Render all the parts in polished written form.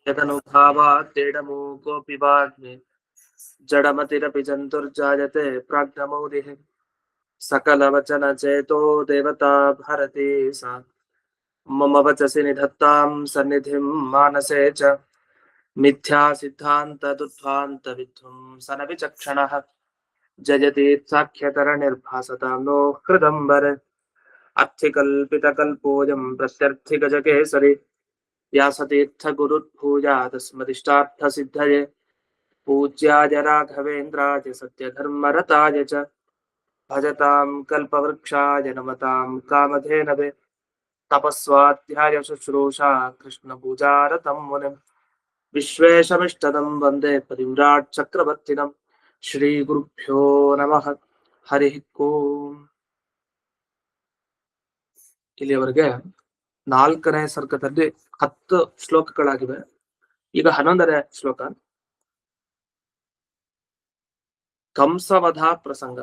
यदनुभावाद्येडमूकोऽपि वाग्मे जडमतिरपि जन्तुर्जायते प्राज्ञमौलिः सकलवचनचेतो देवता भारती सा मम वचसि निधत्तां सन्निधिं मानसे च मिथ्या सिद्धान्तदुद्ध्वान्तविध्वंसन विचक्षणः जयति साक्ष्यतरनिर्भासतां नो हृदम्बरे अर्थिकल्पितकल्पोऽयं प्रत्यर्थिगजकेसरी व्यासतीर्थगुरुर्भूयादस्मदिष्टार्थसिद्धये पूज्याय राघवेन्द्राय सत्यधर्मरताय च भजतां कल्पवृक्षाय नमतां कामधेनवे तपस्वाध्याय शुश्रूषा कृष्णपूजारतं मुनिम् विश्वेशमिष्टदं वन्दे परिव्राट् चक्रवर्तिनं श्रीगुरुभ्यो नमः हरिः ओम्। ಇಲ್ಲಿಯವರೆಗೆ 4ನೇ ಸರ್ಗದಲ್ಲಿ 10 ಶ್ಲೋಕಗಳಾಗಿವೆ. ಈಗ 11ನೇ ಶ್ಲೋಕ ಕಂಸವಧ ಪ್ರಸಂಗ.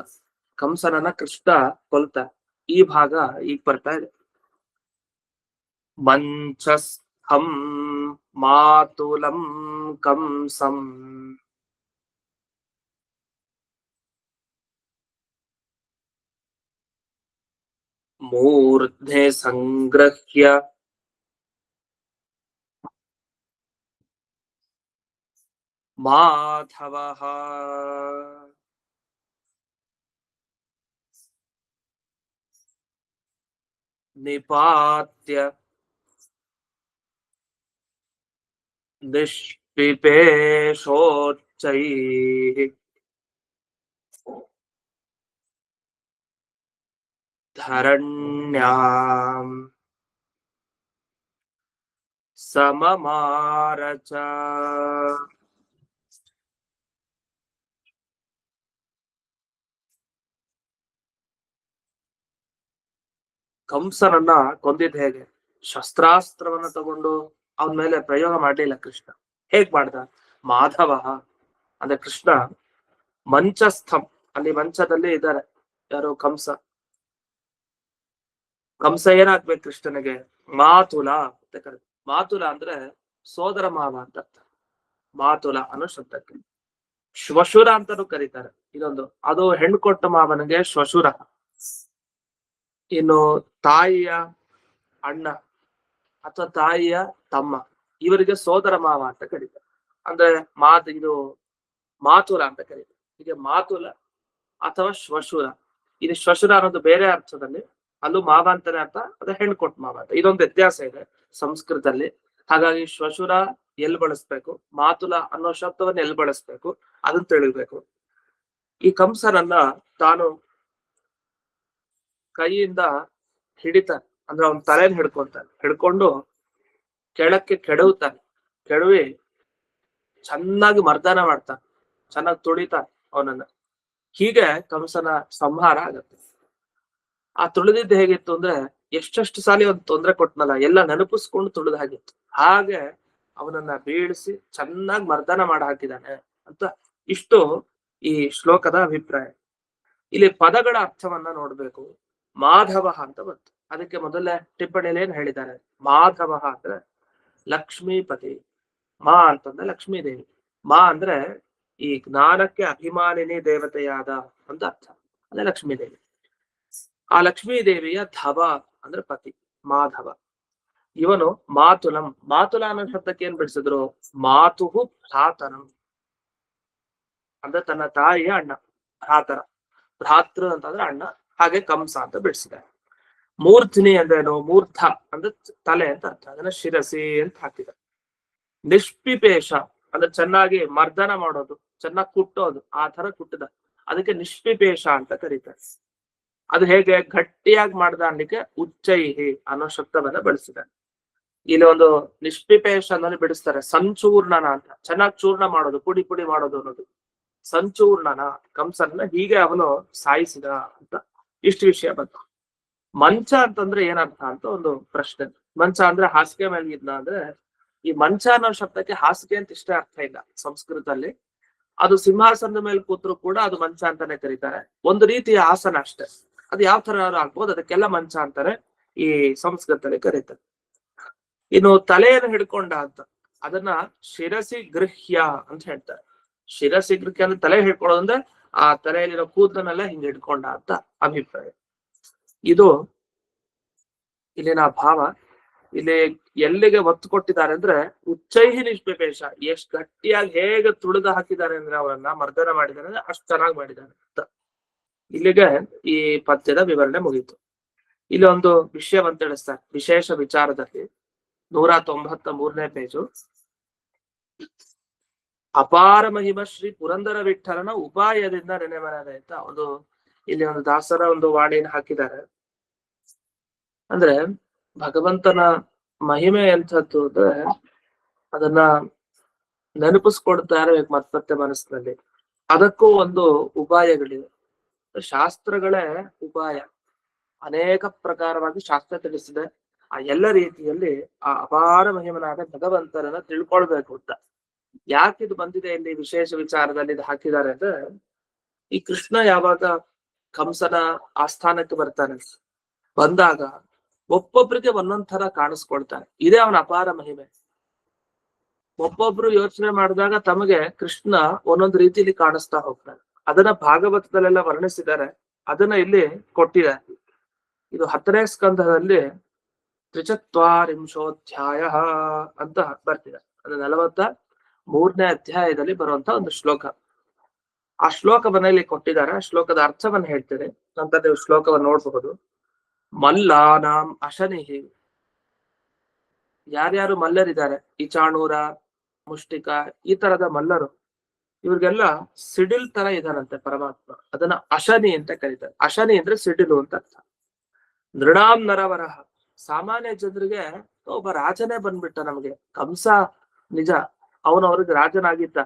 ಕಂಸನನ್ನ ಕೃಷ್ಣ ಕೊಲ್ತ ಈ ಭಾಗ ಈಗ ಬರ್ತಾ ಇದೆ. ಮಂಚಸ್ಥಂ ಮಾತುಲಂ ಕಂಸಂ ಮೂರ್ಧ್ನೆ ಸಂಗ್ರಹ್ಯ ಮಾಧವಃ ನಿಪಾತ್ಯ ನಿಷ್ಪಿಪೇಶೋಚ್ಚೈಃ ಧರಣ್ಯಾಂ ಸಮಮಾರಚ. ಕಂಸನನ್ನ ಕೊಂದಿದ್ ಹೇಗೆ? ಶಸ್ತ್ರಾಸ್ತ್ರವನ್ನ ತಗೊಂಡು ಅವನ ಮೇಲೆ ಪ್ರಯೋಗ ಮಾಡ್ಲಿಲ್ಲ ಕೃಷ್ಣ. ಹೇಗ್ ಮಾಡ್ದ? ಮಾಧವ ಅಂದ್ರೆ ಕೃಷ್ಣ ಮಂಚಸ್ಥಂ, ಅಲ್ಲಿ ಮಂಚದಲ್ಲಿ ಇದ್ದಾರೆ ಯಾರು? ಕಂಸ. ಕಂಸ ಏನಾಗ್ಬೇಕು ಕೃಷ್ಣನಿಗೆ? ಮಾತುಲ ಅಂತ ಕರೆದು. ಮಾತುಲ ಅಂದ್ರೆ ಸೋದರ ಮಾವ ಅಂತ ಅರ್ಥ. ಮಾತುಲ ಅನ್ನೋ ಶಬ್ದಕ್ಕೆ ಶ್ವಶುರ ಅಂತಾನು ಕರೀತಾರೆ. ಇದೊಂದು ಅದು ಹೆಣ್ಣು ಕೊಟ್ಟ ಮಾವನಿಗೆ ಶ್ವಶುರ. ಇನ್ನು ತಾಯಿಯ ಅಣ್ಣ ಅಥವಾ ತಾಯಿಯ ತಮ್ಮ ಇವರಿಗೆ ಸೋದರ ಮಾವ ಅಂತ ಕರೀತಾರೆ. ಅಂದ್ರೆ ಇದು ಮಾತುಲ ಅಂತ ಕರೀತಾರೆ. ಹೀಗೆ ಮಾತುಲ ಅಥವಾ ಶ್ವಶುರ. ಇದು ಶ್ವಶುರ ಅನ್ನೋದು ಬೇರೆ ಅರ್ಥದಲ್ಲಿ, ಅಲ್ಲೂ ಮಾವ ಅಂತಾನೆ ಅರ್ಥ, ಅದೇ ಹೆಣ್ಣು ಕೊಟ್ಟ ಮಾವ ಅಂತ. ಇದೊಂದು ವ್ಯತ್ಯಾಸ ಇದೆ ಸಂಸ್ಕೃತದಲ್ಲಿ. ಹಾಗಾಗಿ ಶ್ವಶುರ ಎಲ್ಲಿ ಬಳಸ್ಬೇಕು, ಮಾತುಲ ಅನ್ನೋ ಶಬ್ದವನ್ನ ಎಲ್ಲಿ ಬಳಸ್ಬೇಕು ಅದನ್ನ ತಿಳಿಬೇಕು. ಈ ಕಂಸನನ್ನ ತಾನು ಕೈಯಿಂದ ಹಿಡಿತಾನೆ, ಅಂದ್ರೆ ಅವನ ತಲೆನ ಹಿಡ್ಕೊಂತಾನೆ. ಹಿಡ್ಕೊಂಡು ಕೆಳಕ್ಕೆ ಕೆಡವುತ್ತಾನೆ. ಕೆಡವಿ ಚೆನ್ನಾಗಿ ಮರ್ದನ ಮಾಡ್ತಾನೆ, ಚೆನ್ನಾಗಿ ತುಳಿತಾನೆ ಅವನನ್ನ. ಹೀಗೆ ಕಂಸನ ಸಂಹಾರ ಆಗತ್ತೆ. ಆ ತುಳಿದಿದ್ದು ಹೇಗಿತ್ತು ಅಂದ್ರೆ, ಎಷ್ಟೆಷ್ಟು ಸಾಲಿ ಒಂದು ತೊಂದರೆ ಕೊಟ್ನಲ್ಲ ಎಲ್ಲ ನೆನಪಿಸ್ಕೊಂಡು ತುಳಿದ ಹಾಗಿತ್ತು. ಹಾಗೆ ಅವನನ್ನ ಬೀಳಿಸಿ ಚೆನ್ನಾಗಿ ಮರ್ದನ ಮಾಡ ಹಾಕಿದ್ದಾನೆ ಅಂತ ಇಷ್ಟು ಈ ಶ್ಲೋಕದ ಅಭಿಪ್ರಾಯ. ಇಲ್ಲಿ ಪದಗಳ ಅರ್ಥವನ್ನ ನೋಡ್ಬೇಕು. ಮಾಧವ ಅಂತ ಬಂತು. ಅದಕ್ಕೆ ಮೊದಲೇ ಟಿಪ್ಪಣಿಯಲ್ಲಿ ಏನ್ ಹೇಳಿದ್ದಾರೆ? ಮಾಧವ ಅಂದ್ರೆ ಲಕ್ಷ್ಮೀಪತಿ. ಮಾ ಅಂತಂದ್ರೆ ಲಕ್ಷ್ಮೀದೇವಿ. ಮಾ ಅಂದ್ರೆ ಈ ಜ್ಞಾನಕ್ಕೆ ಅಭಿಮಾನಿನಿ ದೇವತೆಯಾದ ಅಂತ ಅರ್ಥ. ಅಂದ್ರೆ ಲಕ್ಷ್ಮೀದೇವಿ. ಆ ಲಕ್ಷ್ಮೀದೇವಿಯ ಧವ ಅಂದ್ರೆ ಪತಿ ಮಾಧವ. ಇವನು ಮಾತುಲಂ. ಮಾತುಲ ಅನ್ನೋ ಶಬ್ದಕ್ಕೆ ಏನ್ ಬಿಡಿಸಿದ್ರು? ಮಾತುಹು ಭ್ರಾತನಂ ಅಂದ್ರೆ ತನ್ನ ತಾಯಿಯ ಅಣ್ಣ. ಭ್ರಾತರ, ಭ್ರಾತೃ ಅಂತಂದ್ರೆ ಅಣ್ಣ. ಹಾಗೆ ಕಂಸ ಅಂತ ಬಿಡಿಸಿದ್ದಾರೆ. ಮೂರ್ಧ್ನಿ ಅಂದ್ರೇನು? ಮೂರ್ಧ ಅಂದ್ರೆ ತಲೆ ಅಂತ ಅರ್ಥ. ಅದನ್ನ ಶಿರಸಿ ಅಂತ ಹಾಕಿದ್ದಾರೆ. ನಿಷ್ಪಿಪೇಶ ಅಂದ್ರೆ ಚೆನ್ನಾಗಿ ಮರ್ದನ ಮಾಡೋದು, ಚೆನ್ನಾಗಿ ಕುಟ್ಟೋದು, ಆ ತರ ಕುಟ್ಟಿದ. ಅದಕ್ಕೆ ನಿಷ್ಪಿಪೇಶ ಅಂತ ಕರೀತಾರೆ. ಅದು ಹೇಗೆ? ಗಟ್ಟಿಯಾಗಿ ಮಾಡ್ದ ಅನ್ಲಿಕ್ಕೆ ಉಚ್ಚೈಹಿ ಅನ್ನೋ ಶಬ್ದವನ್ನ ಬಳಸಿದ್ದಾರೆ. ಇಲ್ಲಿ ಒಂದು ನಿಷ್ಪಿಪೇಶ ಅನ್ನೋದು ಬಿಡಿಸ್ತಾರೆ. ಸಂಚೂರ್ಣನ ಅಂತ, ಚೆನ್ನಾಗಿ ಚೂರ್ಣ ಮಾಡೋದು, ಪುಡಿ ಪುಡಿ ಮಾಡೋದು ಅನ್ನೋದು ಸಂಚೂರ್ಣನ. ಕಂಸನ್ನ ಹೀಗೆ ಅವನು ಸಾಯಿಸಿದ ಅಂತ ಇಷ್ಟು ವಿಷಯ ಬಂತು. ಮಂಚ ಅಂತಂದ್ರೆ ಏನರ್ಥ ಅಂತ ಒಂದು ಪ್ರಶ್ನೆ. ಮಂಚ ಅಂದ್ರೆ ಹಾಸಿಗೆ ಮೇಲ್ಗಿದ್ನ ಅಂದ್ರೆ, ಈ ಮಂಚ ಅನ್ನೋ ಶಬ್ದಕ್ಕೆ ಹಾಸಿಗೆ ಅಂತ ಇಷ್ಟೇ ಅರ್ಥ ಇಲ್ಲ ಸಂಸ್ಕೃತದಲ್ಲಿ. ಅದು ಸಿಂಹಾಸನದ ಮೇಲೆ ಕೂತ್ರು ಕೂಡ ಅದು ಮಂಚ ಅಂತಾನೆ ಕರೀತಾರೆ. ಒಂದು ರೀತಿಯ ಆಸನ ಅಷ್ಟೇ. ಅದು ಯಾವ ತರ ಆಗ್ಬೋದು, ಅದಕ್ಕೆಲ್ಲ ಮಂಚ ಅಂತಾರೆ ಈ ಸಂಸ್ಕೃತದಲ್ಲಿ ಕರೀತಾರೆ. ಇನ್ನು ತಲೆಯನ್ನು ಹಿಡ್ಕೊಂಡ ಅಂತ, ಅದನ್ನ ಶಿರಸಿ ಗೃಹ್ಯ ಅಂತ ಹೇಳ್ತಾರೆ. ಶಿರಸಿ ಗೃಹ್ಯ ಅಂದ್ರೆ ತಲೆ ಹಿಡ್ಕೊಳ್ಳೋದಂದ್ರೆ ಆ ತಲೆಯಲ್ಲಿರೋ ಕೂದಲನ್ನೆಲ್ಲ ಹಿಂಗೆ ಹಿಡ್ಕೊಂಡ ಅಂತ ಅಭಿಪ್ರಾಯ. ಇದು ಇಲ್ಲಿನ ಭಾವ. ಇಲ್ಲಿ ಎಲ್ಲಿಗೆ ಒತ್ತು ಕೊಟ್ಟಿದ್ದಾರೆ ಅಂದ್ರೆ ಉಚ್ಚೈಹಿ ನಿಷ್ಪೇಷ, ಎಷ್ಟು ಗಟ್ಟಿಯಾಗಿ ಹೇಗೆ ತುಳಿದು ಹಾಕಿದ್ದಾರೆ ಅಂದ್ರೆ ಅವರನ್ನ ಮರ್ದನ ಮಾಡಿದ್ದಾರೆ ಅಂದ್ರೆ ಅಷ್ಟು ಚೆನ್ನಾಗಿ ಮಾಡಿದ್ದಾರೆ ಅಂತ. ಇಲ್ಲಿಗೆ ಈ ಪದ್ಯದ ವಿವರಣೆ ಮುಗೀತು. ಇಲ್ಲಿ ಒಂದು ವಿಷಯವನ್ನು ತಿಳಿಸ್ತಾರೆ ವಿಶೇಷ ವಿಚಾರದಲ್ಲಿ 193ನೇ ಪೇಜು. ಅಪಾರ ಮಹಿಮ ಶ್ರೀ ಪುರಂದರ ವಿಠಲನ ಉಪಾಯದಿಂದ ನೆನೆಮನದೆ ಅಂತ ಒಂದು ಇಲ್ಲಿ ಒಂದು ದಾಸರ ಒಂದು ವಾಣಿಯನ್ನು ಹಾಕಿದ್ದಾರೆ. ಅಂದ್ರೆ ಭಗವಂತನ ಮಹಿಮೆ ಎಂಥದ್ದು ಅಂದ್ರೆ ಅದನ್ನ ನೆನಪಿಸ್ಕೊಡ್ತಾ ಇರಬೇಕು ಮತ್ತೆ ಮನಸ್ಸಿನಲ್ಲಿ. ಅದಕ್ಕೂ ಒಂದು ಉಪಾಯಗಳಿವೆ. ಶಾಸ್ತ್ರಗಳೇ ಉಪಾಯ. ಅನೇಕ ಪ್ರಕಾರವಾಗಿ ಶಾಸ್ತ್ರ ತಿಳಿಸಿದೆ. ಆ ಎಲ್ಲ ರೀತಿಯಲ್ಲಿ ಆ ಅಪಾರ ಮಹಿಮನಾದ ಭಗವಂತನನ್ನ ತಿಳ್ಕೊಳ್ಬೇಕು ಅಂತ. ಯಾಕಿದು ಬಂದಿದೆ ಇಲ್ಲಿ ವಿಶೇಷ ವಿಚಾರದಲ್ಲಿ ಇದು ಹಾಕಿದ್ದಾರೆ ಅಂದ್ರೆ, ಈ ಕೃಷ್ಣ ಯಾವಾಗ ಕಂಸನ ಆಸ್ಥಾನಕ್ಕೆ ಬರ್ತಾನೆ, ಬಂದಾಗ ಒಬ್ಬೊಬ್ರಿಗೆ ಒಂದೊಂದ್ ತರ ಕಾಣಿಸ್ಕೊಳ್ತಾನೆ. ಇದೇ ಅವನ ಅಪಾರ ಮಹಿಮೆ. ಒಬ್ಬೊಬ್ರು ಯೋಚನೆ ಮಾಡಿದಾಗ ತಮಗೆ ಕೃಷ್ಣ ಒಂದೊಂದು ರೀತಿಯಲ್ಲಿ ಕಾಣಿಸ್ತಾ ಹೋಗ್ತಾನೆ. ಅದನ್ನ ಭಾಗವತದಲ್ಲೆಲ್ಲ ವರ್ಣಿಸಿದ್ದಾರೆ, ಅದನ್ನ ಇಲ್ಲಿ ಕೊಟ್ಟಿದ್ದಾರೆ. ಇದು 10ನೇ ಸ್ಕಂಧದಲ್ಲಿ 43 ಅಂತ ಬರ್ತಿದೆ. ಅದು 43ನೇ ಅಧ್ಯಾಯದಲ್ಲಿ ಬರುವಂತ ಒಂದು ಶ್ಲೋಕ. ಆ ಶ್ಲೋಕವನ್ನ ಇಲ್ಲಿ ಕೊಟ್ಟಿದ್ದಾರೆ. ಆ ಶ್ಲೋಕದ ಅರ್ಥವನ್ನ ಹೇಳ್ತೇನೆ, ನಂತರ ನೀವು ಶ್ಲೋಕವನ್ನು ನೋಡಬಹುದು. ಮಲ್ಲಾನಾಂ ಅಶನಿಹಿ, ಯಾರ್ಯಾರು ಮಲ್ಲರಿದ್ದಾರೆ, ಈ ಚಾಣೂರ, ಮುಷ್ಟಿಕ, ಈ ತರದ ಮಲ್ಲರು, ಇವ್ರಿಗೆಲ್ಲ ಸಿಡಿಲ್ ತರ ಇದಾನಂತೆ ಪರಮಾತ್ಮ. ಅದನ್ನ ಅಶನಿ ಅಂತ ಕರೀತಾರೆ. ಅಶನಿ ಅಂದ್ರೆ ಸಿಡಿಲು ಅಂತ ಅರ್ಥ. ನೃಣಾಂ ನರವರಹ, ಸಾಮಾನ್ಯ ಜನರಿಗೆ ಒಬ್ಬ ರಾಜನೇ ಬಂದ್ಬಿಟ್ಟ ನಮಗೆ. ಕಂಸ ನಿಜ, ಅವನು ಅವ್ರಿಗೆ ರಾಜನಾಗಿದ್ದ.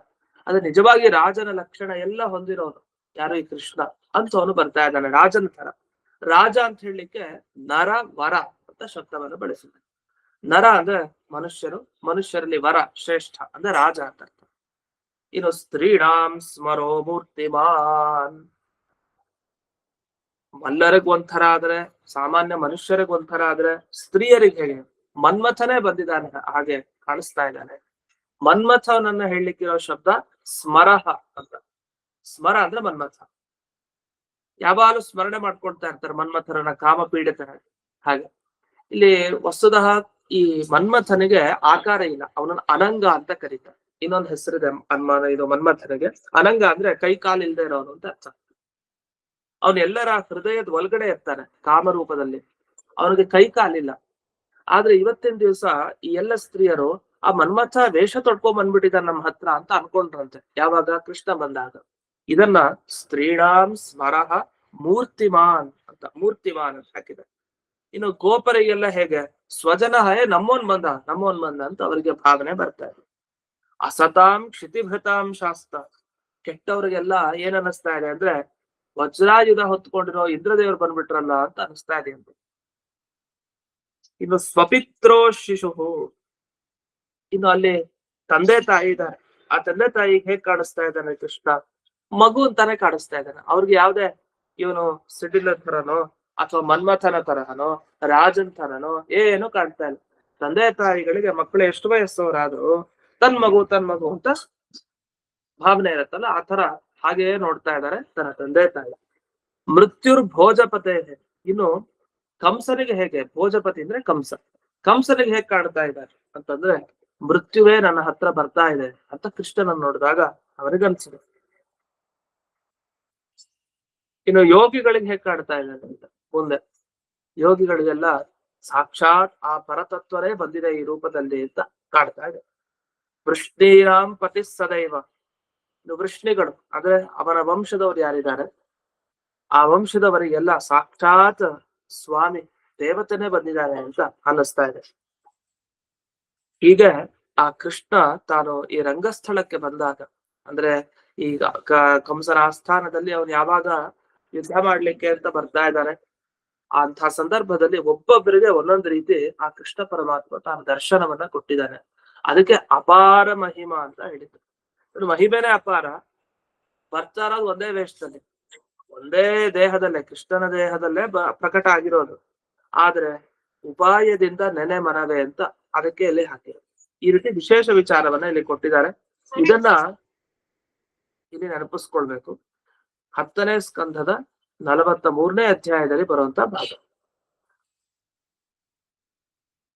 ಅದೇ ನಿಜವಾಗಿ ರಾಜನ ಲಕ್ಷಣ ಎಲ್ಲ ಹೊಂದಿರೋನು ಯಾರು, ಈ ಕೃಷ್ಣ ಅಂತ ಅವನು ಬರ್ತಾ ಇದ್ದಾನೆ ರಾಜನ ತರ. ರಾಜ ಅಂತ ಹೇಳಲಿಕ್ಕೆ ನರ ವರ ಅಂತ ಶಬ್ದವನ್ನು ಬಳಸಿದ. ನರ ಅಂದ್ರೆ ಮನುಷ್ಯರು, ಮನುಷ್ಯರಲ್ಲಿ ವರ ಶ್ರೇಷ್ಠ ಅಂದ್ರೆ ರಾಜ ಅಂತ ಅರ್ಥ. ಇನ್ನು ಸ್ತ್ರೀಣಾಂ ಸ್ಮರೋ ಮೂರ್ತಿಮಾನ್, ಮಲ್ಲರಿಗ್ ಒಂಥರ ಆದ್ರೆ, ಸಾಮಾನ್ಯ ಮನುಷ್ಯರಿಗ್ ಒಂಥರ ಆದ್ರೆ, ಸ್ತ್ರೀಯರಿಗೆ ಹೇಗೆ ಮನ್ಮಥನೇ ಬಂದಿದ್ದಾನೆ ಹಾಗೆ ಕಾಣಿಸ್ತಾ ಇದ್ದಾನೆ. ಮನ್ಮಥನನ್ನ ಹೇಳಲಿಕ್ಕಿರೋ ಶಬ್ದ ಸ್ಮರಹ ಅಂತ. ಸ್ಮರ ಅಂದ್ರೆ ಮನ್ಮಥ. ಯಾವಾಗಲೂ ಸ್ಮರಣೆ ಮಾಡ್ಕೊಳ್ತಾ ಇರ್ತಾರೆ ಮನ್ಮಥರನ್ನ, ಕಾಮ ಪೀಡಿತರ. ಹಾಗೆ ಇಲ್ಲಿ ವಸ್ತುತಃ ಈ ಮನ್ಮಥನಿಗೆ ಆಕಾರ ಇಲ್ಲ, ಅವನನ್ನ ಅನಂಗ ಅಂತ ಕರೀತಾರೆ. ಇನ್ನೊಂದು ಹೆಸರಿದೆ ಇದು ಮನ್ಮಥನಿಗೆ. ಅನಂಗ ಅಂದ್ರೆ ಕೈ ಕಾಲು ಇಲ್ದೇ ಇರೋನು ಅಂತ ಅರ್ಥ. ಅವನು ಎಲ್ಲರ ಹೃದಯದ ಒಳಗಡೆ ಇರ್ತಾನೆ ಕಾಮರೂಪದಲ್ಲಿ, ಅವನಿಗೆ ಕೈ ಕಾಲಿಲ್ಲ. ಆದ್ರೆ ಇವತ್ತಿನ ದಿವಸ ಈ ಎಲ್ಲ ಸ್ತ್ರೀಯರು ಆ ಮನ್ಮಥ ವೇಷ ತೊಡ್ಕೊಂಡ್ ಬಂದ್ಬಿಟ್ಟಿದ್ದಾರೆ ನಮ್ಮ ಹತ್ರ ಅಂತ ಅನ್ಕೊಂಡ್ರಂತೆ ಯಾವಾಗ ಕೃಷ್ಣ ಬಂದಾಗ. ಇದನ್ನ ಸ್ತ್ರೀಣಾಂ ಸ್ಮರಹ ಮೂರ್ತಿಮಾನ್ ಅಂತ, ಮೂರ್ತಿಮಾನ್ ಅಂತ ಹಾಕಿದೆ. ಇನ್ನು ಗೋಪರಿಗೆಲ್ಲ ಹೇಗೆ ಸ್ವಜನ ಹೇ ನಮ್ಮೋನ್ ಬಂದ ಅಂತ ಅವರಿಗೆ ಭಾವನೆ ಬರ್ತಾ ಇದೆ. ಅಸತಾಂ ಕ್ಷಿತಿಭೃತಾಂ ಶಾಸ್ತ್ರ, ಕೆಟ್ಟವ್ರಿಗೆಲ್ಲ ಏನ್ ಅನ್ನಿಸ್ತಾ ಇದೆ ಅಂದ್ರೆ ವಜ್ರಾಯುಧ ಹೊತ್ಕೊಂಡಿರೋ ಇಂದ್ರದೇವರು ಬಂದ್ಬಿಟ್ರಲ್ಲ ಅಂತ ಅನಿಸ್ತಾ ಇದೆ ಅಂತ. ಇನ್ನು ಸ್ವಪಿತ್ರೋ ಶಿಶು, ಇನ್ನು ಅಲ್ಲಿ ತಂದೆ ತಾಯಿ ಇದ್ದಾರೆ. ಆ ತಂದೆ ತಾಯಿಗೆ ಹೇಗ್ ಕಾಣಿಸ್ತಾ ಇದ್ದಾನೆ ಕೃಷ್ಣ, ಮಗು ಅಂತಾನೆ ಕಾಣಿಸ್ತಾ ಇದ್ದಾನೆ. ಅವ್ರಿಗೆ ಯಾವ್ದೇ ಇವನು ಸಿಡಿಲ ತರನೋ ಅಥವಾ ಮನ್ಮಥನ ತರಹನೋ ರಾಜನ್ ತರನೋ ಏನು ಕಾಣ್ತಾ ಇಲ್ಲ. ತಂದೆ ತಾಯಿಗಳಿಗೆ ಮಕ್ಕಳು ಎಷ್ಟು ವಯಸ್ಸವರಾದ್ರು ತನ್ ಮಗು ಅಂತ ಭಾವನೆ ಇರತ್ತಲ್ಲ, ಆ ತರ ಹಾಗೆಯೇ ನೋಡ್ತಾ ಇದ್ದಾರೆ ತನ್ನ ತಂದೆ ತಾಯಿ. ಮೃತ್ಯುರ್ ಭೋಜಪತೆ, ಇನ್ನು ಕಂಸನಿಗೆ ಹೇಗೆ, ಭೋಜಪತಿ ಅಂದ್ರೆ ಕಂಸನಿಗೆ ಹೇಗ್ ಕಾಣ್ತಾ ಇದ್ದಾರೆ ಅಂತಂದ್ರೆ ಮೃತ್ಯುವೇ ನನ್ನ ಹತ್ರ ಬರ್ತಾ ಇದೆ ಅಂತ ಕೃಷ್ಣನನ್ನು ನೋಡಿದಾಗ ಅವರಿಗನ್ಸಿದೆ. ಇನ್ನು ಯೋಗಿಗಳಿಗೆ ಹೇಗ್ ಕಾಣ್ತಾ ಇದ್ದಾರೆ ಅಂತ ಮುಂದೆ, ಯೋಗಿಗಳಿಗೆಲ್ಲ ಸಾಕ್ಷಾತ್ ಆ ಪರತತ್ವರೇ ಬಂದಿದೆ ಈ ರೂಪದಲ್ಲಿ ಅಂತ ಕಾಣ್ತಾ ಇದೆ. ವೃಷ್ಣೀರಾಮ್ ಪತಿ ಸದೈವ, ಇನ್ನು ವೃಷ್ಣಿಗಳು ಅಂದ್ರೆ ಅವನ ವಂಶದವರು ಯಾರಿದ್ದಾರೆ, ಆ ವಂಶದವರಿಗೆಲ್ಲ ಸಾಕ್ಷಾತ್ ಸ್ವಾಮಿ ದೇವತೆನೇ ಬಂದಿದ್ದಾರೆ ಅಂತ ಅನ್ನಿಸ್ತಾ ಇದೆ. ಹೀಗೆ ಆ ಕೃಷ್ಣ ತಾನು ಈ ರಂಗಸ್ಥಳಕ್ಕೆ ಬಂದಾಗ, ಅಂದ್ರೆ ಈಗ ಕಂಸನ ಆಸ್ಥಾನದಲ್ಲಿ ಅವನು ಯಾವಾಗ ಯುದ್ಧ ಮಾಡ್ಲಿಕ್ಕೆ ಅಂತ ಬರ್ತಾ ಇದ್ದಾನೆ, ಅಂತ ಸಂದರ್ಭದಲ್ಲಿ ಒಬ್ಬೊಬ್ಬರಿಗೆ ಒಂದೊಂದು ರೀತಿ ಆ ಕೃಷ್ಣ ಪರಮಾತ್ಮ ತಾನು ದರ್ಶನವನ್ನ ಕೊಟ್ಟಿದ್ದಾನೆ. ಅದಕ್ಕೆ ಅಪಾರ ಮಹಿಮಾ ಅಂತ ಹೇಳಿದ್ರು. ಮಹಿಮೆನೇ ಅಪಾರ. ಬರ್ತಾ ಇರೋದು ಒಂದೇ ವೇಷದಲ್ಲಿ, ಒಂದೇ ದೇಹದಲ್ಲೇ, ಕೃಷ್ಣನ ದೇಹದಲ್ಲೇ ಪ್ರಕಟ ಆಗಿರೋದು. ಆದ್ರೆ ಉಪಾಯದಿಂದ ನೆನೆ ಮನವೇ ಅಂತ ಅದಕ್ಕೆ ಇಲ್ಲಿ ಹಾಕಿರೋದು. ಈ ರೀತಿ ವಿಶೇಷ ವಿಚಾರವನ್ನ ಇಲ್ಲಿ ಕೊಟ್ಟಿದ್ದಾರೆ. ಇದನ್ನ ಇಲ್ಲಿ ನೆನಪಿಸ್ಕೊಳ್ಬೇಕು. 10ನೇ ಸ್ಕಂಧದ 43ನೇ ಅಧ್ಯಾಯದಲ್ಲಿ ಬರುವಂತ ಭಾಗ.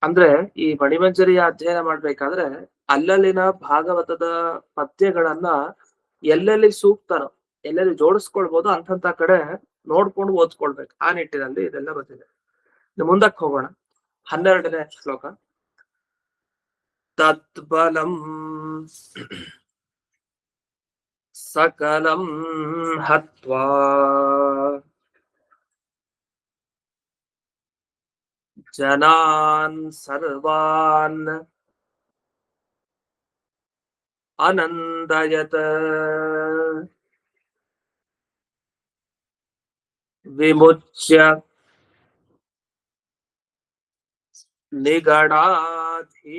ಅಂದ್ರೆ ಈ ಮಣಿಮಂಜರಿಯ ಅಧ್ಯಯನ ಮಾಡ್ಬೇಕಾದ್ರೆ ಅಲ್ಲಲ್ಲಿನ ಭಾಗವತದ ಪದ್ಯಗಳನ್ನ ಎಲ್ಲೆಲ್ಲಿ ಸೂಕ್ತನೋ ಎಲ್ಲೆಲ್ಲಿ ಜೋಡಿಸ್ಕೊಳ್ಬೋದು ಅಂತಂತ ಕಡೆ ನೋಡ್ಕೊಂಡು ಓದ್ಕೊಳ್ಬೇಕು. ಆ ನಿಟ್ಟಿನಲ್ಲಿ ಇದೆಲ್ಲ ಬಂದಿದೆ. ಮುಂದಕ್ಕೆ ಹೋಗೋಣ. 12ನೇ ಶ್ಲೋಕ. ತದ್ಬಲಂ ಸಕಲಂ ಹತ್ವಾ ಜನಾನ್ ಸರ್ವಾನ್ ಅನಂದಯತ ವಿಮುಚ್ಯ ನಿಗಡಾಧೀಶಃ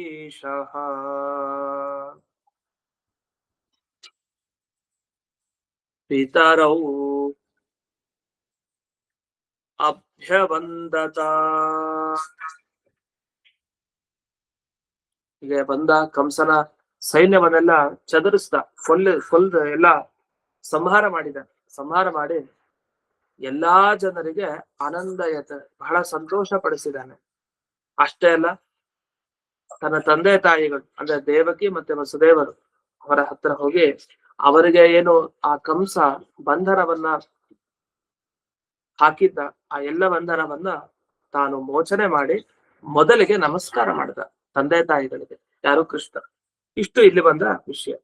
ಪಿತರೌ ಅಭ್ಯವಂದತ. ಹೀಗೆ ಬಂದ ಕಂಸನ ಸೈನ್ಯವನ್ನೆಲ್ಲ ಚದುರಿಸ್ದ, ಕೊಲ್ದ ಎಲ್ಲ ಸಂಹಾರ ಮಾಡಿ ಎಲ್ಲಾ ಜನರಿಗೆ ಆನಂದಯತ ಬಹಳ ಸಂತೋಷ ಪಡಿಸಿದ್ದಾನೆ. ಅಷ್ಟೇ ಅಲ್ಲ, ತನ್ನ ತಂದೆ ತಾಯಿಗಳು ಅಂದ್ರೆ ದೇವಕಿ ಮತ್ತೆ ವಸುದೇವರು ಅವರ ಹತ್ರ ಹೋಗಿ ಅವರಿಗೆ ಏನು ಆ ಕಂಸ ಬಂಧನವನ್ನ ಹಾಕಿದ್ದ ಆ ಎಲ್ಲ ಬಂಧನವನ್ನ ತಾನು ಮೋಚನೆ ಮಾಡಿ ಮೊದಲಿಗೆ ನಮಸ್ಕಾರ ಮಾಡಿದ ತಂದೆ ತಾಯಿಗಳಿಗೆ. ಯಾರು? ಕೃಷ್ಣ. ಇಷ್ಟು ಇಲ್ಲಿ ಬಂದ ವಿಷಯ.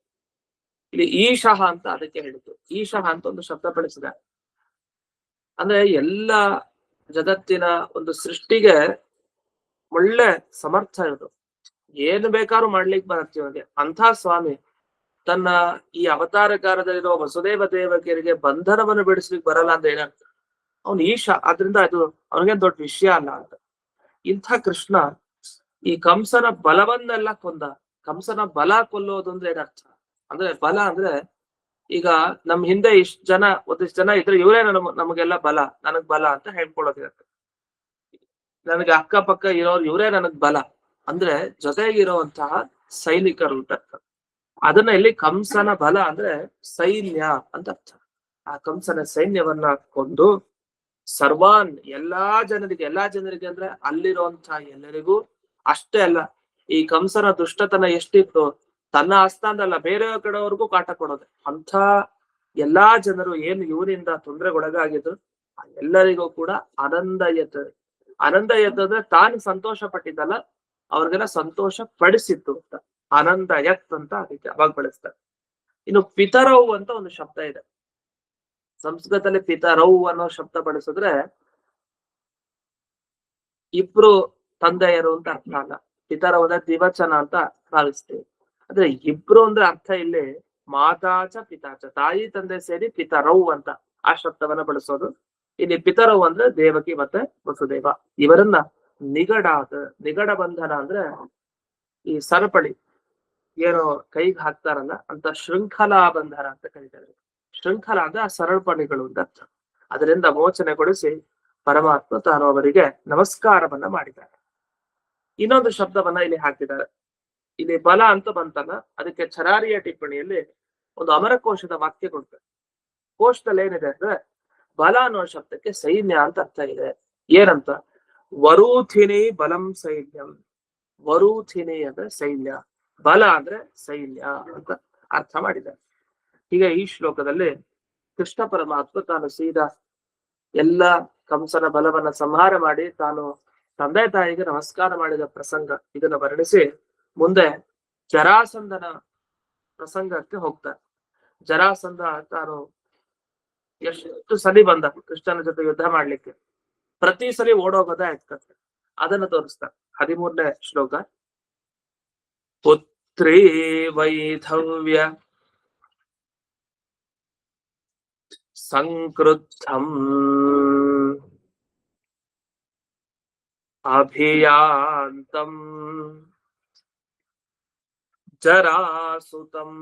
ಇಲ್ಲಿ ಈಶಃ ಅಂತ ಅದಕ್ಕೆ ಹೇಳಿದ್ದು. ಈಶಃ ಅಂತ ಒಂದು ಶಬ್ದ ಬಳಸಿದ. ಅಂದ್ರೆ ಎಲ್ಲ ಜಗತ್ತಿನ ಒಂದು ಸೃಷ್ಟಿಗೆ ಒಳ್ಳೆ ಸಮರ್ಥ ಇರೋದು, ಏನು ಬೇಕಾದ್ರೂ ಮಾಡ್ಲಿಕ್ಕೆ ಬರುತ್ತೆ ಇವನಿಗೆ. ಅಂಥ ಸ್ವಾಮಿ ತನ್ನ ಈ ಅವತಾರಕಾರದಲ್ಲಿರೋ ವಸುದೇವ ದೇವಕಿಯರಿಗೆ ಬಂಧನವನ್ನು ಬಿಡಿಸ್ಲಿಕ್ಕೆ ಬರಲ್ಲ ಅಂತ ಏನರ್ಥ? ಅವನು ಈಶ, ಆದ್ರಿಂದ ಅದು ಅವನಿಗೇನ್ ದೊಡ್ಡ ವಿಷಯ ಅಲ್ಲ ಅಂತ. ಇಂಥ ಕೃಷ್ಣ ಈ ಕಂಸನ ಬಲವನ್ನೆಲ್ಲ ಕೊಂದ. ಕಂಸನ ಬಲ ಕೊಲ್ಲೋದು ಅಂದ್ರೆ ಏನರ್ಥ? ಅಂದ್ರೆ ಬಲ ಅಂದ್ರೆ ಈಗ ನಮ್ ಹಿಂದೆ ಒಂದಿಷ್ಟು ಜನ ಇದ್ರೆ ಇವರೇ ನಮಗೆಲ್ಲ ಬಲ, ನನಗ್ ಬಲ ಅಂತ ಹೇಳ್ಕೊಳ್ಳೋದಿರತ್ತೆ. ನನಗೆ ಅಕ್ಕಪಕ್ಕ ಇರೋರು ಇವರೇ ನನಗ್ ಬಲ ಅಂದ್ರೆ ಜೊತೆಗಿರುವಂತಹ ಸೈನಿಕರು ಅಂತ ಅರ್ಥ. ಅದನ್ನ ಇಲ್ಲಿ ಕಂಸನ ಬಲ ಅಂದ್ರೆ ಸೈನ್ಯ ಅಂತ ಅರ್ಥ. ಆ ಕಂಸನ ಸೈನ್ಯವನ್ನ ಕೊಂದು ಸರ್ವಾನ್ ಎಲ್ಲಾ ಜನರಿಗೆ ಅಂದ್ರೆ ಅಲ್ಲಿರುವಂತಹ ಎಲ್ಲರಿಗೂ, ಅಷ್ಟೇ ಅಲ್ಲ ಈ ಕಂಸನ ದುಷ್ಟತನ ಎಷ್ಟಿತ್ತು, ತನ್ನ ಆಸ್ಥಾನದಲ್ಲ ಬೇರೆ ಕಡೆವರೆಗೂ ಕಾಟ ಕೊಡೋದೆ. ಅಂತ ಎಲ್ಲಾ ಜನರು ಏನು ಇವನಿಂದ ತೊಂದರೆಗೊಳಗಾಗಿದ್ರು ಎಲ್ಲರಿಗೂ ಕೂಡ ಆನಂದಯತ ಅಂದ್ರೆ ತಾನು ಸಂತೋಷ ಪಟ್ಟಿದ್ದಲ್ಲ, ಅವ್ರಿಗೆಲ್ಲ ಸಂತೋಷ ಪಡಿಸಿತ್ತು ಅಂತ. ಆನಂದಯತ್ ಅಂತ ಅದಕ್ಕೆ ಅವಾಗ ಬಳಸ್ತಾರೆ. ಇನ್ನು ಪಿತರೌ ಅಂತ ಒಂದು ಶಬ್ದ ಇದೆ ಸಂಸ್ಕೃತದಲ್ಲಿ. ಪಿತರೌ ಅನ್ನೋ ಶಬ್ದ ಬಳಸಿದ್ರೆ ಇಬ್ರು ತಂದೆಯರು ಅಂತ ಅರ್ಥ ಅಲ್ಲ. ಪಿತರೌ ಅಂದ್ರೆ ದ್ವಿವಚನ ಅಂತ ಭಾವಿಸ್ತೀವಿ. ಅಂದ್ರೆ ಇಬ್ರು ಅಂದ್ರೆ ಅರ್ಥ ಇಲ್ಲಿ ಮಾತಾಚ ಪಿತಾಚ, ತಾಯಿ ತಂದೆ ಸೇರಿ ಪಿತರೌ ಅಂತ ಆ ಶಬ್ದವನ್ನ ಬಳಸೋದು. ಇಲ್ಲಿ ಪಿತರೌ ಅಂದ್ರೆ ದೇವಕಿ ಮತ್ತೆ ವಸುದೇವ. ಇವರನ್ನ ನಿಗಡ ಬಂಧನ ಅಂದ್ರೆ ಈ ಸರಪಳಿ ಏನು ಕೈಗೆ ಹಾಕ್ತಾರಲ್ಲ ಅಂತ ಶೃಂಖಲಾ ಬಂಧನ ಅಂತ ಕರೀತಾರೆ. ಶೃಂಖಲ ಅಂದ್ರೆ ಆ ಸರಪಳಿಗಳು ಅಂತ ಅರ್ಥ. ಅದರಿಂದ ಮೋಚನೆಗೊಳಿಸಿ ಪರಮಾತ್ಮ ತಾನು ಅವರಿಗೆ ನಮಸ್ಕಾರವನ್ನ ಮಾಡಿದ್ದಾರೆ. ಇನ್ನೊಂದು ಶಬ್ದವನ್ನ ಇಲ್ಲಿ ಹಾಕಿದ್ದಾರೆ. ಇಲ್ಲಿ ಬಲ ಅಂತ ಬಂತಲ್ಲ, ಅದಕ್ಕೆ ಚರಾರಿಯ ಟಿಪ್ಪಣಿಯಲ್ಲಿ ಒಂದು ಅಮರಕೋಶದ ವಾಕ್ಯ ಕೊಡ್ತಾರೆ. ಕೋಶದಲ್ಲಿ ಏನಿದೆ ಅಂದ್ರೆ ಬಲ ಅನ್ನೋ ಶಬ್ದಕ್ಕೆ ಸೈನ್ಯ ಅಂತ ಅರ್ಥ ಇದೆ. ಏನಂತ? ವರೂಥಿನಿ ಬಲಂ ಸೈನ್ಯಂ. ವರೂಥಿನಿ ಅಂದ್ರೆ ಸೈನ್ಯ, ಬಲ ಅಂದ್ರೆ ಸೈನ್ಯ ಅಂತ ಅರ್ಥ ಮಾಡಿದ್ದಾರೆ. ಹೀಗೆ ಈ ಶ್ಲೋಕದಲ್ಲಿ ಕೃಷ್ಣ ಪರಮಾತ್ಮ ತಾನು ಸೀದಾ ಎಲ್ಲ ಕಂಸನ ಬಲವನ್ನ ಸಂಹಾರ ಮಾಡಿ ತಾನು ತಂದೆ ತಾಯಿಗೆ ನಮಸ್ಕಾರ ಮಾಡಿದ ಪ್ರಸಂಗ ಇದನ್ನ ವರ್ಣಿಸಿ ಮುಂದೆ ಜರಾಸಂಧನ ಪ್ರಸಂಗಕ್ಕೆ ಹೋಗ್ತಾರೆ. ಜರಾಸಂಧ ತಾನು ಎಷ್ಟು ಸಲಿ ಬಂದ ಕೃಷ್ಣನ ಜೊತೆ ಯುದ್ಧ ಮಾಡ್ಲಿಕ್ಕೆ, ಪ್ರತಿ ಸಲಿ ಓಡೋಗೋದೇ ಆಗ್ತದೆ. ಅದನ್ನ ತೋರಿಸ್ತಾರೆ 13ನೇ ಶ್ಲೋಕ. ಪುತ್ರೀ ವೈಧವ್ಯ ಸಂಕೃತಂ ಅಭಿಯಾಂತಂ ಜರಾಸುತಂ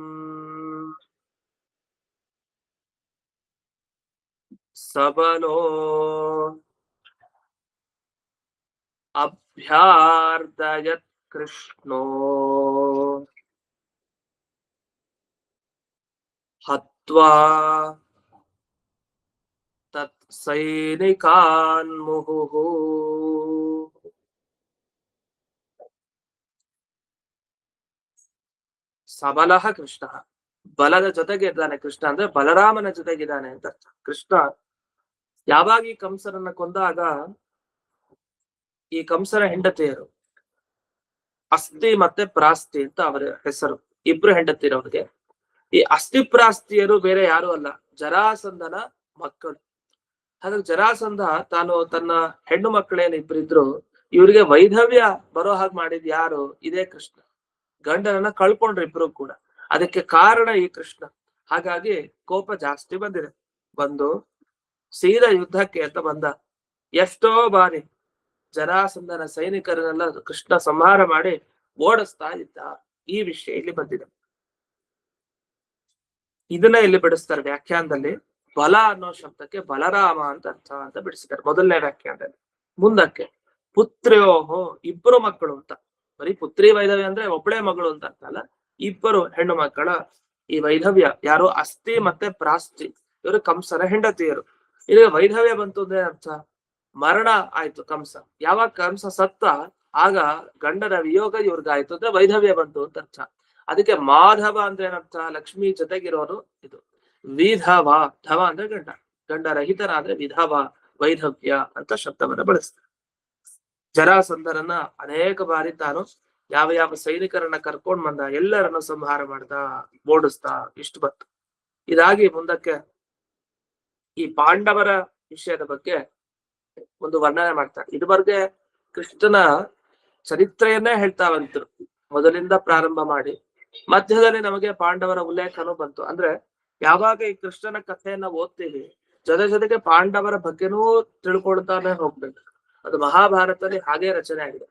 ಸಬಲೋ ಅಭ್ಯಾರ್ದಯತ್ ಕೃಷ್ಣೋ ಹತ್ವಾ ತತ್ ಸೈನಿಕಾನ್ ಮುಹುಹು. ಸಬಲಃ ಕೃಷ್ಣ, ಬಲದ ಜೊತೆಗೆ ಇದ್ದಾನೆ ಕೃಷ್ಣ ಅಂದ್ರೆ ಬಲರಾಮನ ಜೊತೆಗಿದ್ದಾನೆ ಅಂತ ಅರ್ಥ. ಕೃಷ್ಣ ಯಾವಾಗ ಈ ಕಂಸರನ್ನ ಕೊಂದಾಗ ಈ ಕಂಸರ ಹೆಂಡತಿಯರು ಅಸ್ಥಿ ಮತ್ತೆ ಪ್ರಾಸ್ತಿ ಅಂತ ಅವರ ಹೆಸರು, ಇಬ್ರು ಹೆಂಡತಿರವ್ರಿಗೆ. ಈ ಅಸ್ಥಿ ಪ್ರಾಸ್ತಿಯರು ಬೇರೆ ಯಾರು ಅಲ್ಲ, ಜರಾಸಂಧನ ಮಕ್ಕಳು. ಹಾಗಾಗಿ ಜರಾಸಂಧ ತಾನು ತನ್ನ ಹೆಣ್ಣು ಮಕ್ಕಳೇನು ಇಬ್ರಿದ್ರು ಇವ್ರಿಗೆ ವೈಧವ್ಯ ಬರೋ ಹಾಗೆ ಮಾಡಿದ್ ಯಾರು? ಇದೇ ಕೃಷ್ಣ. ಗಂಡನನ್ನ ಕಳ್ಕೊಂಡ್ರು ಇಬ್ರು ಕೂಡ, ಅದಕ್ಕೆ ಕಾರಣ ಈ ಕೃಷ್ಣ. ಹಾಗಾಗಿ ಕೋಪ ಜಾಸ್ತಿ ಬಂದಿದೆ. ಬಂದು ಸೀದಾ ಯುದ್ಧಕ್ಕೆ ಅಂತ ಬಂದ. ಎಷ್ಟೋ ಬಾರಿ ಜರಾಸಂಧನ ಸೈನಿಕರನ್ನೆಲ್ಲ ಕೃಷ್ಣ ಸಂಹಾರ ಮಾಡಿ ಓಡಿಸ್ತಾ ಇದ್ದ. ಈ ವಿಷಯ ಇಲ್ಲಿ ಬಂದಿದೆ. ಇದನ್ನ ಇಲ್ಲಿ ಬಿಡಿಸ್ತಾರೆ ವ್ಯಾಖ್ಯಾನದಲ್ಲಿ. ಬಲ ಅನ್ನೋ ಶಬ್ದಕ್ಕೆ ಬಲರಾಮ ಅಂತ ಅರ್ಥ ಅಂತ ಬಿಡಿಸಿದ್ದಾರೆ ಮೊದಲನೇ ವ್ಯಾಖ್ಯಾನದಲ್ಲಿ. ಮುಂದಕ್ಕೆ ಪುತ್ರ್ಯೋಹೋ, ಇಬ್ಬರು ಮಕ್ಕಳು ಅಂತ. ಬರೀ ಪುತ್ರಿ ವೈಧವ್ಯ ಅಂದ್ರೆ ಒಬ್ಬಳೇ ಮಗಳು ಅಂತ ಅರ್ಥ ಅಲ್ಲ, ಇಬ್ಬರು ಹೆಣ್ಣು ಮಕ್ಕಳ ಈ ವೈಧವ್ಯ ಯಾರು? ಅಸ್ಥಿ ಮತ್ತೆ ಪ್ರಾಸ್ತಿ, ಇವರು ಕಂಸನ ಹೆಂಡತಿಯರು. ಇಲ್ಲಿ ವೈಧವ್ಯ ಬಂತು ಅಂದ್ರೆ ಅರ್ಥ ಮರಣ ಆಯ್ತು ಕಂಸ. ಯಾವಾಗ ಕಂಸ ಸತ್ತ ಆಗ ಗಂಡನ ವಿಯೋಗ ಇವ್ರಿಗಾಯ್ತು ಅಂದ್ರೆ ವೈಧವ್ಯ ಬಂತು ಅಂತ ಅರ್ಥ. ಅದಕ್ಕೆ ಮಾಧವ ಅಂದ್ರೆ ಏನರ್ಥ? ಲಕ್ಷ್ಮಿ ಜೊತೆಗಿರೋರು. ಇದು ವಿಧವ, ಧವ ಅಂದ್ರೆ ಗಂಡ, ಗಂಡ ರಹಿತನಾದ್ರೆ ವಿಧವ, ವೈಧವ್ಯ ಅಂತ ಶಬ್ದವನ್ನ ಬಳಸ್ತಾರೆ. ಜರಾಸಂಧರನ್ನ ಅನೇಕ ಬಾರಿ ತಾನು ಯಾವ ಯಾವ ಸೈನಿಕರನ್ನ ಕರ್ಕೊಂಡ್ ಬಂದ, ಎಲ್ಲರನ್ನ ಸಂಹಾರ ಮಾಡ್ದ, ಓಡಿಸ್ದ. ಇಷ್ಟು ಬಂತು. ಇದಾಗಿ ಮುಂದಕ್ಕೆ ಈ ಪಾಂಡವರ ವಿಷಯದ ಬಗ್ಗೆ ಒಂದು ವರ್ಣನೆ ಮಾಡ್ತಾರೆ. ಇದುವರೆಗೆ ಕೃಷ್ಣನ ಚರಿತ್ರೆಯನ್ನೇ ಹೇಳ್ತಾ ಬಂತರು, ಮೊದಲಿಂದ ಪ್ರಾರಂಭ ಮಾಡಿ ಮಧ್ಯದಲ್ಲಿ ನಮಗೆ ಪಾಂಡವರ ಉಲ್ಲೇಖನೂ ಬಂತು. ಅಂದ್ರೆ ಯಾವಾಗ ಈ ಕೃಷ್ಣನ ಕಥೆಯನ್ನ ಓದ್ತೀವಿ ಜೊತೆಗೆ ಪಾಂಡವರ ಬಗ್ಗೆನೂ ತಿಳ್ಕೊಳ್ತಾನೆ ಹೋಗ್ಬೇಕು. ಅದು ಮಹಾಭಾರತದಲ್ಲಿ ಹಾಗೆ ರಚನೆ ಆಗಿದೆ.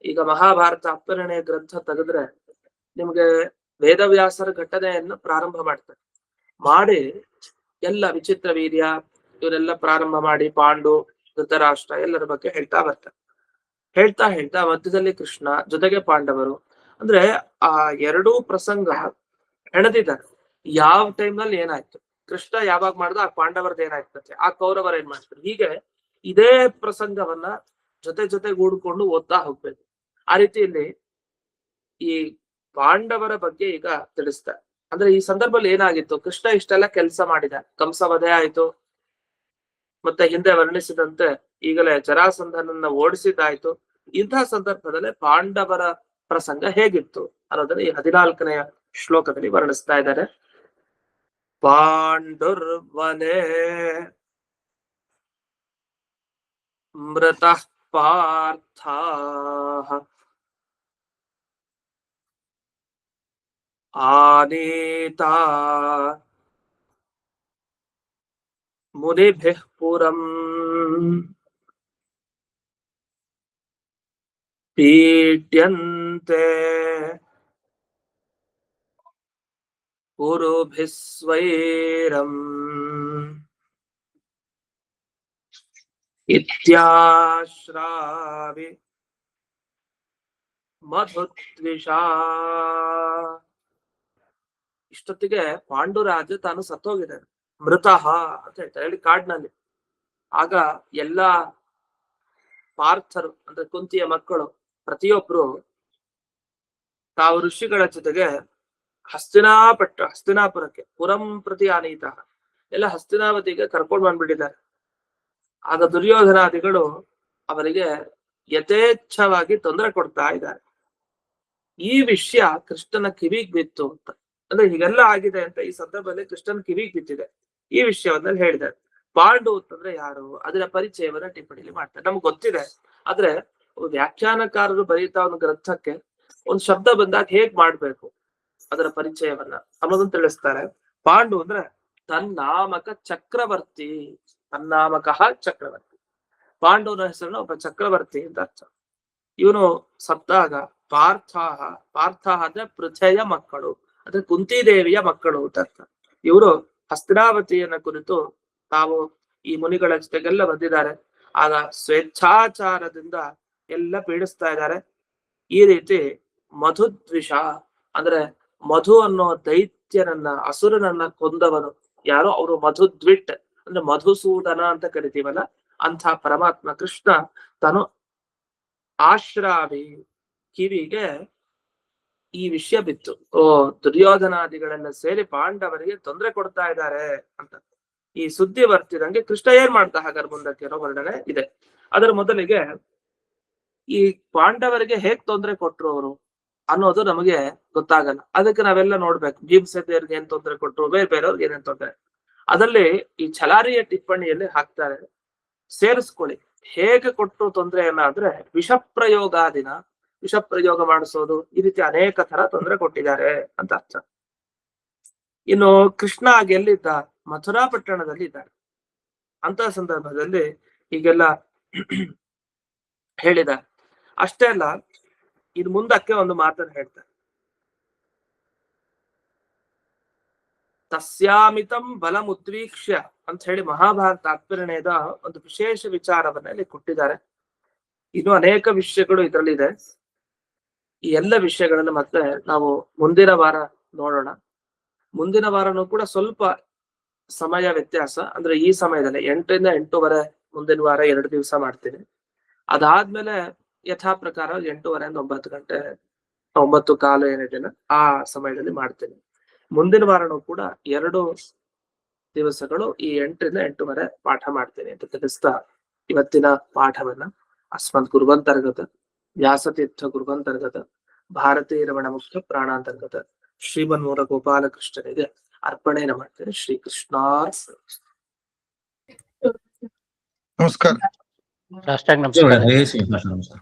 ಈಗ ಮಹಾಭಾರತ ಅಪ್ಪರಣೆಯ ಗ್ರಂಥ ತೆಗೆದ್ರೆ ನಿಮ್ಗೆ ವೇದವ್ಯಾಸರ ಘಟನೆಯನ್ನು ಪ್ರಾರಂಭ ಮಾಡ್ತಾರೆ. ಮಾಡಿ ಎಲ್ಲ ವಿಚಿತ್ರ ವೀರ್ಯ ಇವರೆಲ್ಲ ಪ್ರಾರಂಭ ಮಾಡಿ ಪಾಂಡು, ಧೃತರಾಷ್ಟ್ರ ಎಲ್ಲರ ಬಗ್ಗೆ ಹೇಳ್ತಾ ಬರ್ತಾರೆ. ಹೇಳ್ತಾ ಮಧ್ಯದಲ್ಲಿ ಕೃಷ್ಣ ಜೊತೆಗೆ ಪಾಂಡವರು, ಅಂದ್ರೆ ಆ ಎರಡೂ ಪ್ರಸಂಗ ಹೆಣದಿದ್ದಾರೆ. ಯಾವ ಟೈಮ್ ನಲ್ಲಿ ಏನಾಯ್ತು, ಕೃಷ್ಣ ಯಾವಾಗ ಮಾಡ್ದ ಆ ಪಾಂಡವರದ್ದು ಏನಾಯ್ತದೆ, ಆ ಕೌರವರ ಏನ್ ಮಾಡ್ತಾರೆ, ಹೀಗೆ ಇದೇ ಪ್ರಸಂಗವನ್ನ ಜೊತೆಗೂಡ್ಕೊಂಡು ಓದ್ತಾ ಹೋಗ್ಬೇಕು. ಆ ರೀತಿಯಲ್ಲಿ ಈ ಪಾಂಡವರ ಬಗ್ಗೆ ಈಗ ತಿಳಿಸ್ತಾರೆ. ಅಂದ್ರೆ ಈ ಸಂದರ್ಭದಲ್ಲಿ ಏನಾಗಿತ್ತು, ಕೃಷ್ಣ ಇಷ್ಟೆಲ್ಲ ಕೆಲಸ ಮಾಡಿದ, ಕಂಸವಧೆ ಆಯ್ತು, ಮತ್ತೆ ಹಿಂದೆ ವರ್ಣಿಸಿದಂತೆ ಈಗಲೇ ಜರಾಸಂಧನನ್ನ ಓಡಿಸಿದ್ದಾಯ್ತು. ಇಂತಹ ಸಂದರ್ಭದಲ್ಲಿ ಪಾಂಡವರ ಪ್ರಸಂಗ ಹೇಗಿತ್ತು ಅನ್ನೋದನ್ನ ಈ 14ನೇ ಶ್ಲೋಕದಲ್ಲಿ ವರ್ಣಿಸ್ತಾ ಇದ್ದಾರೆ. ಪಾಂಡುರ್ವನೆ ಮೃತಃ ಪಾರ್ಥ ಆನೇತಾ ಮುನಿಭಿಃ ಪುರಂ ಪೀಡ್ಯಂತೆ ಪುರುಭಿಃ ಸ್ವೈರಂ ಇತ್ಯಾಶ್ರಾವಿ ಮಧುದ್ವಿಷಾ. ಇಷ್ಟೊತ್ತಿಗೆ ಪಾಂಡುರಾಜ ತಾನು ಸತ್ತೋಗಿದ್ದಾನೆ, ಮೃತಃ ಅಂತ ಹೇಳ್ತಾರೆ ಹೇಳಿ ಕಾಡ್ನಲ್ಲಿ. ಆಗ ಎಲ್ಲಾ ಪಾರ್ಥರು ಅಂದ್ರೆ ಕುಂತಿಯ ಮಕ್ಕಳು ಪ್ರತಿಯೊಬ್ರು ತಾವು ಋಷಿಗಳ ಜೊತೆಗೆ ಹಸ್ತಿನಾಪುರಕ್ಕೆ ಪುರಂ ಪ್ರತಿ ಆನೀತ ಎಲ್ಲ ಹಸ್ತಿನಾವತಿಗೆ ಕರ್ಕೊಂಡು ಬಂದ್ಬಿಟ್ಟಿದ್ದಾರೆ. ಆಗ ದುರ್ಯೋಧನಾದಿಗಳು ಅವರಿಗೆ ಯಥೇಚ್ಛವಾಗಿ ತೊಂದರೆ ಕೊಡ್ತಾ ಇದ್ದಾರೆ. ಈ ವಿಷಯ ಕೃಷ್ಣನ ಕಿವಿಗ್ ಬಿತ್ತು ಅಂತ, ಅಂದ್ರೆ ಹೀಗೆಲ್ಲ ಆಗಿದೆ ಅಂತ ಈ ಸಂದರ್ಭದಲ್ಲಿ ಕೃಷ್ಣನ ಕಿವಿಗ್ ಬಿತ್ತಿದೆ. ಈ ವಿಷಯವನ್ನ ಹೇಳಿದ್ದಾರೆ. ಪಾಂಡು ಅಂತಂದ್ರೆ ಯಾರು, ಅದರ ಪರಿಚಯವನ್ನ ಟಿಪ್ಪಣಿಲಿ ಮಾಡ್ತಾರೆ. ನಮ್ಗೆ ಗೊತ್ತಿದೆ, ಆದ್ರೆ ವ್ಯಾಖ್ಯಾನಕಾರರು ಬರೀತಾ ಒಂದು ಗ್ರಂಥಕ್ಕೆ ಒಂದು ಶಬ್ದ ಬಂದಾಗ ಹೇಗ್ ಮಾಡ್ಬೇಕು ಅದರ ಪರಿಚಯವನ್ನ ಅನ್ನೋದನ್ನ ತಿಳಿಸ್ತಾರೆ. ಪಾಂಡು ಅಂದ್ರೆ ತನ್ನಾಮಕ ಚಕ್ರವರ್ತಿ, ತನ್ನಾಮಕಃ ಚಕ್ರವರ್ತಿ. ಪಾಂಡುವಿನ ಹೆಸರನ್ನ ಒಬ್ಬ ಚಕ್ರವರ್ತಿ ಅಂತ ಅರ್ಥ. ಇವನು ಸತ್ತಾಗ ಪಾರ್ಥ ಅಂದ್ರೆ ಪೃಥೆಯ ಮಕ್ಕಳು, ಅಂದ್ರೆ ಕುಂತಿದೇವಿಯ ಮಕ್ಕಳು ಅಂತ ಅರ್ಥ. ಇವರು ಹಸ್ತಿನಾವತಿಯನ್ನ ಕುರಿತು ತಾವು ಈ ಮುನಿಗಳ ಜೊತೆಗೆಲ್ಲ ಬಂದಿದ್ದಾರೆ. ಆಗ ಸ್ವೇಚ್ಛಾಚಾರದಿಂದ ಎಲ್ಲ ಪೀಡಿಸ್ತಾ ಇದ್ದಾರೆ. ಈ ರೀತಿ ಮಧುದ್ವಿಷ ಅಂದ್ರೆ ಮಧು ಅನ್ನೋ ದೈತ್ಯನನ್ನ ಅಸುರನನ್ನ ಕೊಂದವನು ಯಾರೋ ಅವರು ಮಧುದ್ವಿಟ್ ಅಂದ್ರೆ ಮಧುಸೂದನ ಅಂತ ಕರಿತೀವಲ್ಲ, ಅಂಥ ಪರಮಾತ್ಮ ಕೃಷ್ಣ ತಾನು ಆಶ್ರಾವಿ ಕಿವಿಗೆ ಈ ವಿಷಯ ಬಿತ್ತು. ದುರ್ಯೋಧನಾದಿಗಳೆಲ್ಲ ಸೇರಿ ಪಾಂಡವರಿಗೆ ತೊಂದರೆ ಕೊಡ್ತಾ ಇದ್ದಾರೆ ಅಂತ ಈ ಸುದ್ದಿ ಬರ್ತಿದಂಗೆ ಕೃಷ್ಣ ಏನ್ ಮಾಡ್ತಾ ಹಾಗಾದ್ರೆ ಮುಂದಕ್ಕೆ ಅನ್ನೋ ವರ್ಣನೆ ಇದೆ. ಅದರ ಮೊದಲಿಗೆ ಈ ಪಾಂಡವರಿಗೆ ಹೇಗ್ ತೊಂದರೆ ಕೊಟ್ರು ಅವರು ಅನ್ನೋದು ನಮಗೆ ಗೊತ್ತಾಗಲ್ಲ. ಅದಕ್ಕೆ ನಾವೆಲ್ಲ ನೋಡ್ಬೇಕು, ಭೀಮಸೇನರಿಗೆ ಏನ್ ತೊಂದರೆ ಕೊಟ್ರು, ಬೇರೆಯವ್ರಿಗೆ ಏನೇನ್ ತೊಂದರೆ. ಅದರಲ್ಲಿ ಈ ಛಲಾರಿಯ ಟಿಪ್ಪಣಿಯಲ್ಲಿ ಹಾಕ್ತಾರೆ, ಸೇರಿಸ್ಕೊಳ್ಳಿ ಹೇಗೆ ಕೊಟ್ಟರು ತೊಂದರೆಯನ್ನ ಅಂದ್ರೆ ವಿಷಪ್ರಯೋಗಾದಿನ, ವಿಷಪ್ರಯೋಗ ಮಾಡಿಸೋದು, ಈ ರೀತಿ ಅನೇಕ ತರ ತೊಂದರೆ ಕೊಟ್ಟಿದ್ದಾರೆ ಅಂತ ಅರ್ಥ. ಇನ್ನು ಕೃಷ್ಣ ಆಗ ಎಲ್ಲಿದ್ದ? ಮಥುರಾ ಪಟ್ಟಣದಲ್ಲಿ ಇದ್ದಾರೆ. ಅಂತ ಸಂದರ್ಭದಲ್ಲಿ ಹೀಗೆಲ್ಲ ಹೇಳಿದ್ದಾರೆ. ಅಷ್ಟೇ ಅಲ್ಲ, ಇನ್ ಮುಂದಕ್ಕೆ ಒಂದು ಮಾತನ್ನು ಹೇಳ್ತಾರೆ, ತಸ್ಯಾಮಿತಂ ಬಲಂ ಉದ್ವೀಕ್ಷ್ಯ ಅಂತ ಹೇಳಿ ಮಹಾಭಾರತ ತಾತ್ಪರ್ಯದ ಒಂದು ವಿಶೇಷ ವಿಚಾರವನ್ನ ಇಲ್ಲಿ ಕೊಟ್ಟಿದ್ದಾರೆ. ಇನ್ನು ಅನೇಕ ವಿಷಯಗಳು ಇದರಲ್ಲಿ ಇದೆ. ಈ ಎಲ್ಲ ವಿಷಯಗಳನ್ನು ಮತ್ತೆ ನಾವು ಮುಂದಿನ ವಾರ ನೋಡೋಣ. ಮುಂದಿನ ವಾರನೂ ಕೂಡ ಸ್ವಲ್ಪ ಸಮಯ ವ್ಯತ್ಯಾಸ, ಅಂದ್ರೆ ಈ ಸಮಯದಲ್ಲಿ 8 ರಿಂದ 8:30 ಮುಂದಿನ ವಾರ 2 ದಿವಸ ಮಾಡ್ತೀನಿ. ಅದಾದ್ಮೇಲೆ ಯಥಾ ಪ್ರಕಾರ 8:30 ಇಂದ 9 ಗಂಟೆ 9:15 ಏನಿದೆಯಲ್ಲ ಆ ಸಮಯದಲ್ಲಿ ಮಾಡ್ತೀನಿ. ಮುಂದಿನ ವಾರನೂ ಕೂಡ 2 ದಿವಸಗಳು ಈ 8 ರಿಂದ 8:30 ಪಾಠ ಮಾಡ್ತೀನಿ ಅಂತ ತಿಳಿಸ್ತಾ ಇವತ್ತಿನ ಪಾಠವನ್ನ ಅಸ್ಮದ್ ಗುರುವಂತರ್ಗತ ವ್ಯಾಸತೀರ್ಥ ಗುರುವಂತರ್ಗತ ಭಾರತೀಯ ರಮಣ ಮುಖ್ಯ ಪ್ರಾಣಾಂತರ್ಗತ ಶ್ರೀಮನ್ಮೂಲ ಗೋಪಾಲಕೃಷ್ಣನಿಗೆ ಅರ್ಪಣೆಯನ್ನು ಮಾಡ್ತೇನೆ. ಶ್ರೀಕೃಷ್ಣ ನಮಸ್ಕಾರ. ನಮಸ್ಕಾರ.